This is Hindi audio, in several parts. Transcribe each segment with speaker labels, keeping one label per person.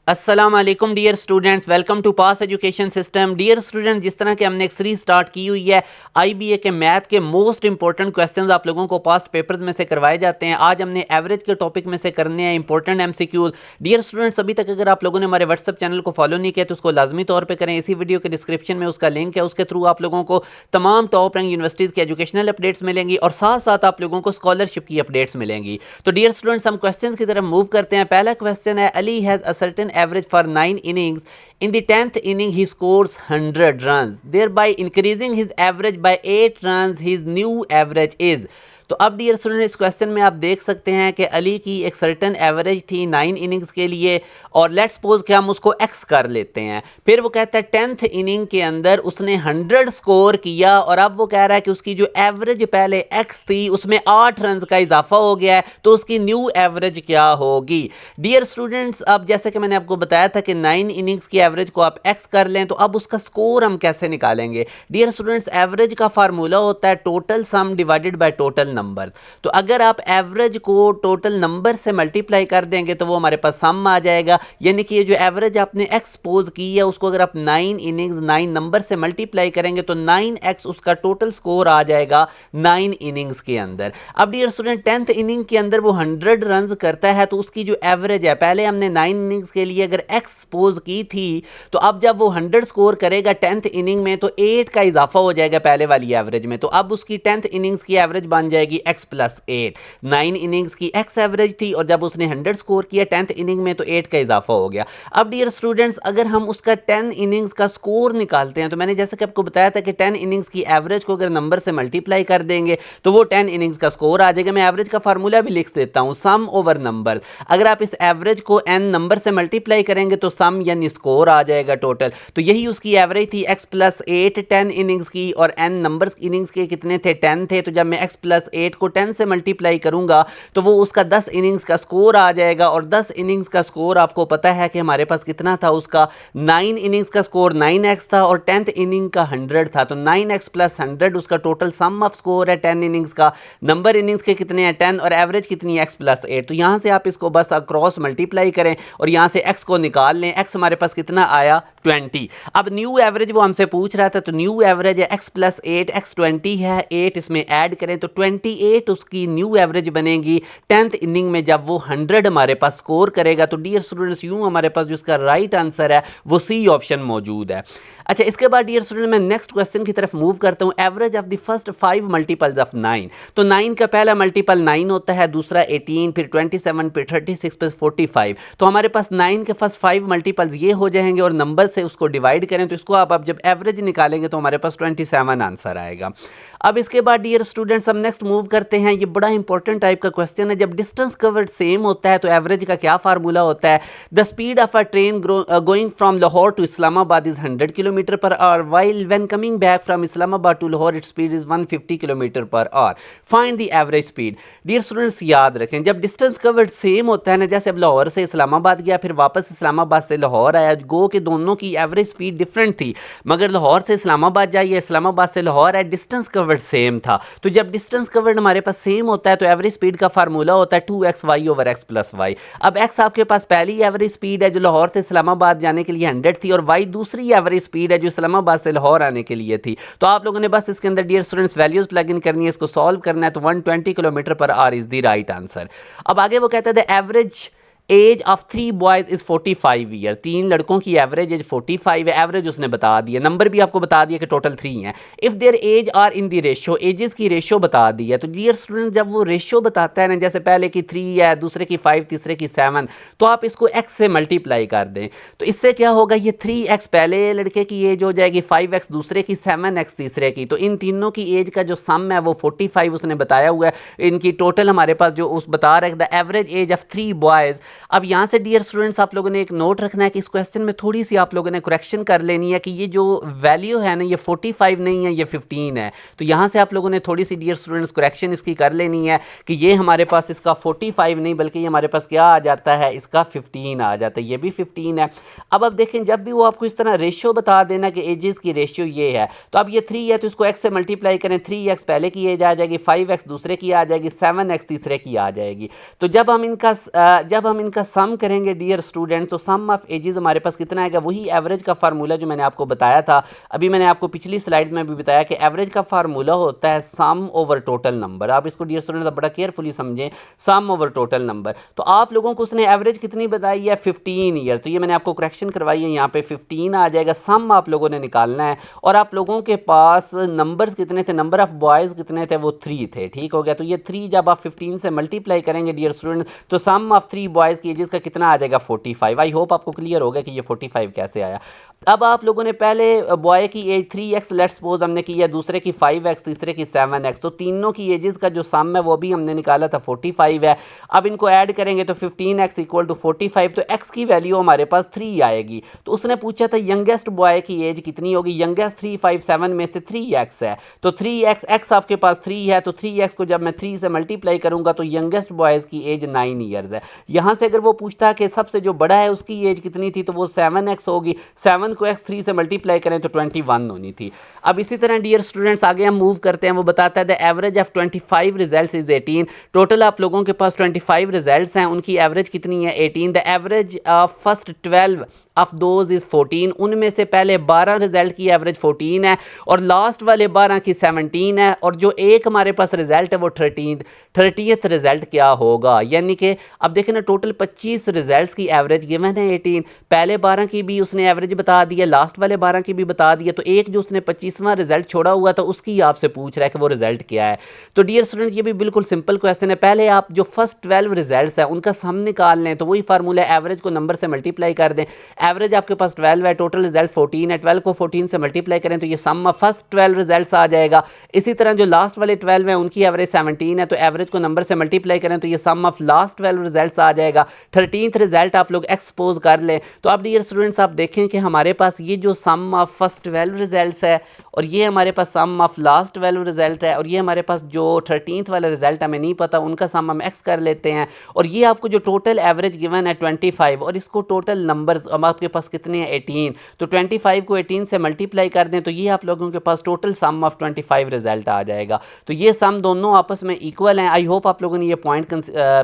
Speaker 1: अस्सलाम वालेकुम dear students, welcome to pass education system. Dear student, जिस तरह के हमने एक सीरीज स्टार्ट की हुई है आईबीए के मैथ के मोस्ट इंपॉर्टेंट क्वेश्चंस आप लोगों को पास्ट पेपर्स में से करवाए जाते हैं। आज हमने एवरेज के टॉपिक में से करने हैं इंपॉर्टेंट एमसीक्यूज। डियर स्टूडेंट्स, अभी तक अगर आप लोगों ने हमारे व्हाट्सअप चैनल को फॉलो नहीं किया तो उसको लाजमी तौर पर करें। इसी वीडियो के डिस्क्रिप्शन में उसका लिंक है, उसके थ्रू आप लोगों को तमाम टॉप रैंक यूनिवर्सिटीज़ की एजुकेशनल अपडेट्स मिलेंगी और साथ साथ आप लोगों को स्कॉलरशिप की अपडेट्स मिलेंगी। तो डियर स्टूडेंट्स, हम क्वेश्चन की तरफ मूव करते हैं। पहला क्वेश्चन है, Ali has a certain average for 9 innings. In the 10th inning, he scores 100 runs, thereby increasing his average by 8 runs. His new average is। तो अब डियर स्टूडेंट, इस क्वेश्चन में आप देख सकते हैं कि अली की एक सर्टन एवरेज थी 9 इनिंग्स के लिए और लेट्स सपोज कि हम उसको एक्स कर लेते हैं। फिर वो कहता है 10th इनिंग के अंदर उसने 100 स्कोर किया और अब वो कह रहा है कि उसकी जो एवरेज पहले एक्स थी उसमें 8 रन का इजाफा हो गया है, तो उसकी न्यू एवरेज क्या होगी। डियर स्टूडेंट्स, अब जैसे कि मैंने आपको बताया था कि 9 इनिंग्स की एवरेज को आप एक्स कर लें, तो अब उसका स्कोर हम कैसे निकालेंगे। डियर स्टूडेंट्स, एवरेज का फार्मूला होता है total sum divided by total number. तो अगर आप एवरेज को टोटल नंबर से मल्टीप्लाई कर देंगे तो वो हमारे पास सम आ जाएगा। यानी कि ये जो एवरेज आपने एक्सपोज की है उसको अगर आप 9 इनिंग्स 9 नंबर से मल्टीप्लाई करेंगे तो 9x उसका टोटल स्कोर आ जाएगा 9 इनिंग्स के अंदर। अब डियर स्टूडेंट, 10th इनिंग के अंदर वो 100 रन करता है, तो उसकी जो एवरेज है, पहले हमने 9 इनिंग्स के लिए अगर एक्सपोज की थी, तो अब जब वो 100 स्कोर करेगा 10th इनिंग में तो 8 का इजाफा हो जाएगा पहले वाली एवरेज में। तो अब उसकी 10th इनिंग्स की एवरेज बन जाएगी x प्लस 8। 9 इनिंग्स की x एवरेज थी और जब उसने 100 स्कोर किया 10th इनिंग में तो 8 का इजाफा हो गया। अब डियर स्टूडेंट्स, अगर हम उसका 10 इनिंग्स का स्कोर निकालते हैं तो मैंने जैसे कि आपको बताया था कि 10 इनिंग्स की एवरेज को अगर नंबर से मल्टीप्लाई कर देंगे तो वो 10 इनिंग्स का स्कोर आ जाएगा। मैं एवरेज का फार्मूला भी लिख देता हूं, सम ओवर नंबर। अगर आप इस एवरेज को n नंबर से मल्टीप्लाई करेंगे तो सम यानी स्कोर आ जाएगा टोटल। तो यही उसकी एवरेज थी x प्लस 8 10 इनिंग्स की, और n नंबर्स इनिंग्स के कितने थे, 10 थे। तो जब मैं x प्लस 8 को 10 से मल्टीप्लाई करूंगा तो वो उसका 10 इनिंग्स का स्कोर आ जाएगा। और 10 इनिंग्स का स्कोर आपको पता है कि हमारे पास कितना था, उसका 9 इनिंग्स का स्कोर 9x था और 10th इनिंग का 100 था। तो 9x प्लस 100 उसका टोटल सम ऑफ स्कोर है 10 इनिंग्स का। नंबर इनिंग्स के कितने हैं, 10, और एवरेज कितनी है, x प्लस 8। तो यहां से आप इसको बस अक्रॉस मल्टीप्लाई करें और यहां से x को निकाल लें। x हमारे पास कितना आया, 20। अब न्यू एवरेज वो हमसे पूछ रहा था, तो न्यू एवरेज है x प्लस 8, x 20 है, 8 इसमें ऐड करें तो 28 उसकी न्यू एवरेज बनेगी 10th इनिंग में जब वो 100 हमारे पास स्कोर करेगा। तो डियर स्टूडेंट्स, यूं हमारे पास जो इसका राइट आंसर है वो सी ऑप्शन मौजूद है। अच्छा, इसके बाद डियर स्टूडेंट मैं नेक्स्ट क्वेश्चन की तरफ मूव करता हूं। Average of the first 5 multiples of 9। तो 9 का पहला मल्टीपल 9 होता है, दूसरा 18, फिर 27, फिर 36 प्लस 45। तो हमारे पास 9 के फर्स्ट 5 मल्टीपल्स ये हो जाएंगे और नंबर से उसको डिवाइड करें तो इसको आप जब एवरेज निकालेंगे तो हमारे पास 27 आंसर आएगा। अब इसके बाद डियर स्टूडेंट्स हम नेक्स्ट मूव करते हैं। ये बड़ा इंपॉर्टेंट टाइप का क्वेश्चन है। जब डिस्टेंस कवर्ड सेम होता है तो एवरेज का क्या फार्मूला होता है। The speed of a train going from Lahore to Islamabad is 100 kilometre per hour, while when coming back from Islamabad to Lahore its speed is 150 kilometre per hour, find the average speed. Dear students, याद रखें जब डिस्टेंस कवर्ड सेम होता है ना, जैसे अब लाहौर से इस्लामाबाद गया फिर वापस इस्लामाबाद से लाहौर आया, गो के दोनों की एवरेज स्पीड डिफरेंट थी, मगर लाहौर से इस्लामाबाद जाइए, इस्लामाबाद से लाहौर आए, डिस्टेंस कवर्ड सेम था। तो जब डिस्टेंस कवर्ड हमारे पास सेम होता है तो एवरेज स्पीड का फार्मूला होता है 2xy over x plus y। अब x आपके पास पहली एवरेज स्पीड है जो लाहौर से इस्लामाबाद जाने के लिए 100 थी, और y दूसरी एवरेज स्पीड है जो इस्लामाबाद से लाहौर आने के लिए थी। तो आप लोगों ने बस इसके अंदर dear students values plug in करनी है, इसको सॉल्व करना है। तो 120 kilometre per our is the right answer. अब आगे वो कहता है the average age of 3 boys is 45 year. 3 लड़कों की एवरेज एज 45 है। एवरेज उसने बता दिया, नंबर भी आपको बता दिया कि टोटल 3 है। If their age are in the ratio, ages की रेशियो बता दी है। तो डियर स्टूडेंट जब वो रेशियो बताता है ना, जैसे पहले की 3 है, दूसरे की 5, तीसरे की 7, तो आप इसको x से मल्टीप्लाई कर दें। तो इससे क्या होगा, ये 3x पहले लड़के की एज हो जाएगी, 5x दूसरे की, 7x तीसरे की। तो इन तीनों की एज का जो सम है वो 45 उसने बताया हुआ है। इनकी टोटल हमारे पास जो उस बता रहा है the average age of 3 boys. अब यहाँ से डियर स्टूडेंट्स आप लोगों ने एक नोट रखना है कि इस क्वेश्चन में थोड़ी सी आप लोगों ने करेक्शन कर लेनी है कि ये जो वैल्यू है ना, ये 45 नहीं है, ये 15 है। तो यहाँ से आप लोगों ने थोड़ी सी डियर स्टूडेंट्स करेक्शन इसकी कर लेनी है कि ये हमारे पास इसका 45 नहीं बल्कि ये हमारे पास क्या आ जाता है, इसका 15 आ जाता है। ये भी 15 है। अब देखें जब भी वो आपको इस तरह रेशियो बता देना कि एजेस की रेशियो ये है, तो अब ये 3 है तो इसको x से मल्टीप्लाई करें, 3x पहले की एज आ जाएगी, 5x दूसरे की आ जाएगी, 7x तीसरे की आ जाएगी। तो जब हम इनका सम करेंगे डियर स्टूडेंट, तो सम ऑफ एजेस हमारे पास कितना आएगा, वही एवरेज का फार्मूला जो मैंने आपको बताया था अभी, मैंने आपको पिछली स्लाइड में भी बताया कि एवरेज का फार्मूला होता है सम ओवर टोटल नंबर। आप इसको डियर स्टूडेंट बड़ा केयरफुली समझें, सम ओवर टोटल नंबर। तो आप लोगों को उसने एवरेज कितनी बताई है, 15 ईयर, तो ये मैंने आपको करेक्शन करवाई है, यहाँ पे 15 आ जाएगा। सम आप लोगों ने निकालना है, और आप लोगों के पास नंबर्स कितने थे, नंबर ऑफ बॉयज़ कितने थे, वो 3 थे, ठीक हो गया। तो ये 3 जब आप 15 से मल्टीप्लाई करेंगे डियर स्टूडेंट, तो सम ऑफ 3 बॉयज़ की एजेस का कितना आ जाएगा, 45। आई होप आपको क्लियर हो गया कि ये 45 कैसे आया। अब आप लोगों ने पहले बॉय की एज 3x लेट्स सपोज हमने किया, दूसरे की 5x, तीसरे की 7x, तो तीनों की एजेस का जो सम है वो भी हमने निकाला था 45 है। अब इनको ऐड करेंगे तो 15x इक्वल टू 45, तो x की वैल्यू हमारे पास 3 आएगी। तो उसने पूछा था यंगेस्ट बॉय की एज कितनी होगी, यंगेस्ट 357 में से 3x है, तो 3x, x आपके पास 3 है, तो 3x को जब मैं 3 से मल्टीप्लाई करूंगा तो यंगेस्ट बॉयज़ की एज 9 ईयर्स है। यहाँ से अगर वो पूछता कि सबसे जो बड़ा है उसकी एज कितनी थी, तो वो 7x होगी, 7 को x 3 से मल्टीप्लाई करें तो 21 होनी थी। अब इसी तरह डियर स्टूडेंट्स आगे हम मूव करते हैं, वो बताता है the average of 25 results is 18। Total आप लोगों के पास 25 रिजल्ट्स हैं, उनकी एवरेज कितनी है, 18। The average of first 12 of those is 14, उनमें से पहले 12 रिजल्ट की एवरेज 14 है और लास्ट वाले 12 की 17 है, और जो एक हमारे पास रिजल्ट है वो 30th रिजल्ट क्या होगा। यानी कि अब देखें ना, टोटल 25 रिजल्ट्स की एवरेज गिवन है 18, पहले 12 की भी उसने एवरेज बता दिया, लास्ट वाले 12 की भी बता दिया, तो एक जो उसने 25वां रिजल्ट छोड़ा हुआ था उसकी आपसे पूछ रहा है कि वो रिजल्ट क्या है। तो डियर स्टूडेंट ये भी बिल्कुल सिंपल क्वेश्चन है, पहले आप जो फर्स्ट 12 रिजल्ट है उनका सम निकाल लें, तो वही फार्मूला एवरेज को नंबर से मल्टीप्लाई कर दें। एवरेज आपके पास 12 है, टोटल रिजल्ट 14 है, 12 को 14 से मल्टीप्लाई करें तो ये सम ऑफ फर्स्ट 12 रिजल्ट्स आ जाएगा। इसी तरह जो लास्ट वाले 12 हैं उनकी एवरेज 17 है, तो एवरेज को नंबर से मल्टीप्लाई करें तो ये सम ऑफ लास्ट 12 रिजल्ट्स आ जाएगा। 13th रिजल्ट आप लोग एक्सपोज कर लें। तो अब डियर स्टूडेंट्स आप देखें कि हमारे पास ये जो सम ऑफ फर्स्ट 12 रिजल्ट्स है और ये हमारे पास सम ऑफ लास्ट 12 रिजल्ट है, और ये हमारे पास जो 13th वाला रिजल्ट हमें नहीं पता उनका सम हम एक्स कर लेते हैं, और ये आपको जो टोटल एवरेज गिवन है 25 और इसको टोटल नंबर्स अब आपके पास कितने हैं 18, तो 25 को 18 से मल्टीप्लाई कर दें तो ये आप लोगों के पास टोटल सम ऑफ 25 रिजल्ट आ जाएगा। तो ये सम दोनों आपस में इक्वल हैं। आई होप आप लोगों ने ये पॉइंट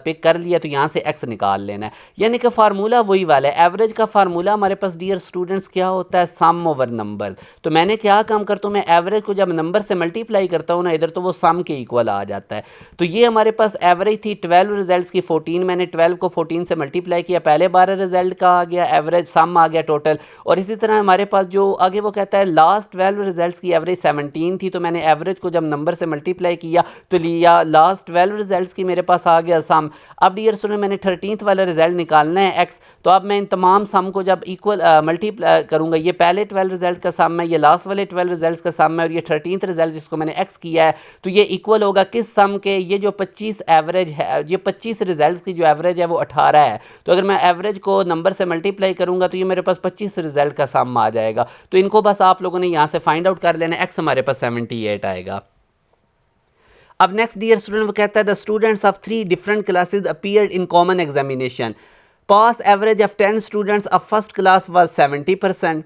Speaker 1: पिक कर लिया, तो यहाँ से एक्स निकाल लेना है, यानी कि फार्मूला वही वाला है। एवरेज का फार्मूला हमारे पास डियर स्टूडेंट्स क्या होता है, सम ओवर नंबर। तो मैंने क्या काम करता हूँ, मैं एवरेज को जब नंबर से मल्टीप्लाई करता हूँ ना इधर, तो वो सम के इक्वल आ जाता है। तो ये हमारे पास एवरेज थी 12 रिजल्ट्स की 14, मैंने 12 को 14 से मल्टीप्लाई किया, पहले 12 रिजल्ट का आ गया एवरेज, सम आ गया टोटल। और इसी तरह हमारे पास जो आगे वो कहता है लास्ट 12 रिजल्ट्स की एवरेज 17 थी, तो मैंने एवरेज को जब नंबर से मल्टीप्लाई किया तो लिया लास्ट 12 रिजल्ट्स की मेरे पास आ गया सम। अब डियर स्टूडेंट मैंने 13th वाला रिजल्ट निकालना है एक्स, तो अब मैं इन तमाम सम को जब इक्वल मल्टीप्लाई करूँगा, ये पहले 12 रिजल्ट का सम है, ये लास्ट वाले 12 रिजल्ट का सम है, और ये 13th रिजल्ट जिसको मैंने एक्स किया है, तो ये इक्वल होगा किस सम के, ये जो 25 एवरेज है, ये 25 रिजल्ट की जो एवरेज है वो 18 है। तो अगर मैं एवरेज को नंबर से मल्टीप्लाई करूँगा तो ये मेरे पास 25 रिजल्ट का सम आ जाएगा। तो इनको बस आप लोगों ने यहाँ से फाइंड आउट कर लेना, एक्स हमारे पास 78 आएगा। अब नेक्स्ट डियर स्टूडेंट वो कहता है the students of 3 different classes appeared in common examination, pass average of 10 students of first class was 70%।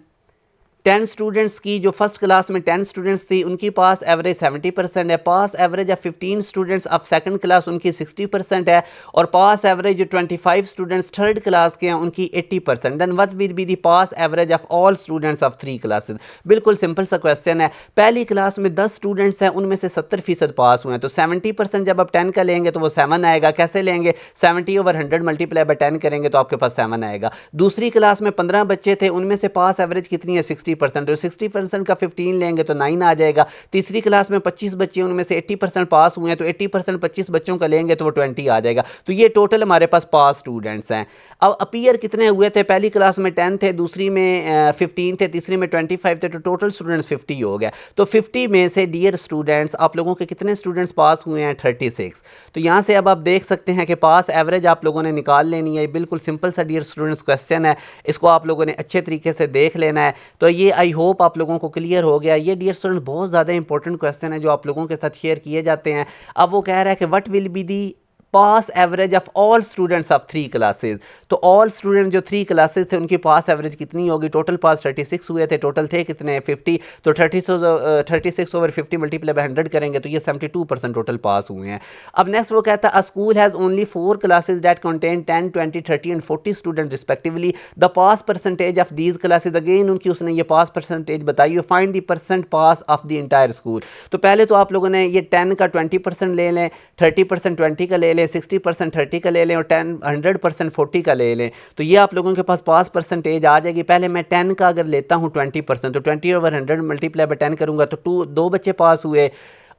Speaker 1: 10 students की जो फर्स्ट क्लास में 10 स्टूडेंट्स थी उनकी पास एवरेज 70% है, pass average of 15 students of second class उनकी 60% है, और पास एवरेज जो 25 स्टूडेंट्स थर्ड क्लास के हैं उनकी 80%। Then what will be the pass average of all students of 3 classes. बिल्कुल सिंपल सा क्वेश्चन है, पहली क्लास में 10 स्टूडेंट्स हैं, उनमें से 70% पास हुए हैं, तो 70% जब आप 10 का लेंगे तो वो 7 आएगा। कैसे लेंगे, 70/100 मल्टीप्लाई बाय 10 करेंगे तो आपके पास 7 आएगा। दूसरी क्लास में 15 बच्चे थे, उनमें से पास एवरेज कितनी है 60%, तो 60% का 15 लेंगे तो 9 आ जाएगा। तीसरी क्लास में 25 बच्चे, उनमें से 80% पास हुए हैं, तो 80% 25 बच्चों का लेंगे तो वो 20 आ जाएगा। तो ये टोटल हमारे पास पास स्टूडेंट्स हैं। अब अपीयर कितने हुए थे, पहली क्लास में 10 थे, दूसरी में 15 थे, तीसरी में 25 थे, तो टोटल स्टूडेंट्स 50 हो गया। तो 50 में से डियर स्टूडेंट्स आप लोगों के कितने स्टूडेंट्स पास हुए हैं, 36। तो यहाँ से अब आप देख सकते हैं कि पास एवरेज आप लोगों ने निकाल लेनी है। बिल्कुल सिंपल सा डियर स्टूडेंट्स क्वेश्चन है, इसको आप लोगों ने अच्छे तरीके से देख लेना है। तो ये आई होप आप लोगों को क्लियर हो गया। ये डियर स्टूडेंट बहुत ज़्यादा इंपॉर्टेंट क्वेश्चन है जो आप लोगों के साथ शेयर किए जाते हैं। अब वो कह रहा है कि what will be the pass average of all students of 3 classes. तो ऑल स्टूडेंट जो 3 क्लासेज थे उनकी पास एवरेज कितनी होगी? टोटल पास 36 हुए थे, टोटल थे कितने? 50। तो 36 ओवर 50 मल्टीप्लाई बाय 100 करेंगे तो ये 72% टोटल पास हुए हैं। अब नेक्स्ट वो कहता है अ school has only 4 classes that contain 10, 20, 30 and 40 student respectively. The pass percentage of these classes, again उनकी उसने ये पास परसेंटेज बताई है। Find the percent pass of the entire school. तो पहले तो आप लोगों ने ये 10 का 20% ले लें, 30% 20 का ले लें, 60% 30 का ले लें और 100% 40 का ले लें। तो ये आप लोगों के पास परसेंटेज आ जाएगी। पहले मैं 10 का अगर लेता हूँ 20%, तो 20 ओवर 100 मल्टीप्लाई बाय 10 करूँगा तो 2 बच्चे पास हुए।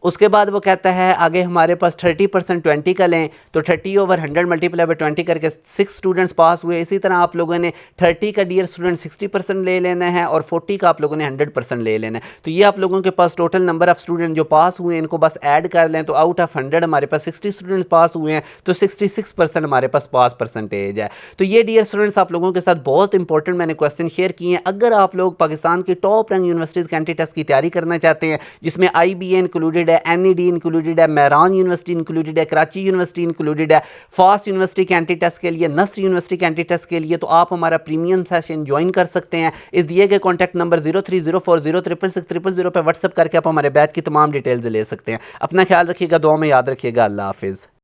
Speaker 1: उसके बाद वो कहता है आगे हमारे पास 30% 20 का लें तो 30 ओवर 100 मल्टीप्लाई बाय 20 करके 6 स्टूडेंट्स पास हुए। इसी तरह आप लोगों ने 30 का डियर स्टूडेंट 60% ले लेना है और 40 का आप लोगों ने 100% ले लेना है। तो ये आप लोगों के पास टोटल नंबर ऑफ स्टूडेंट जो पास हुए हैं इनको बस ऐड कर लें तो आउट ऑफ 100 हमारे पास 60 स्टूडेंट्स पास हुए हैं, तो 66% हमारे पास पास परसेंटेज है। तो ये डियर स्टूडेंट्स आप लोगों के साथ बहुत इंपॉर्टेंट मैंने क्वेश्चन शेयर किए हैं। अगर आप लोग पाकिस्तान की टॉप रैंक यूनिवर्सिटीज़ के एंट्री टेस्ट की तैयारी करना चाहते हैं जिसमें IBA इंक्लूडेड है, NED इंक्लूडेड है, मेहरान यूनिवर्सिटी इंक्लूडेड है, कराची यूनिवर्सिटी इंक्लूडेड है, फास्ट यूनिवर्सिटी के एंट्री टेस्ट के लिए, नस्र यूनिवर्सिटी के एंट्री टेस्ट के लिए, तो आप हमारा प्रीमियम सेशन ज्वाइन कर सकते हैं। इस दिए गए कॉन्टैक्ट नंबर 0304066600 पर व्हाट्सअप करके आप हमारे बैच की तमाम डिटेल्स ले सकते हैं। अपना ख्याल रखिएगा, दुआ में याद रखिएगा। अल्लाह हाफिज़।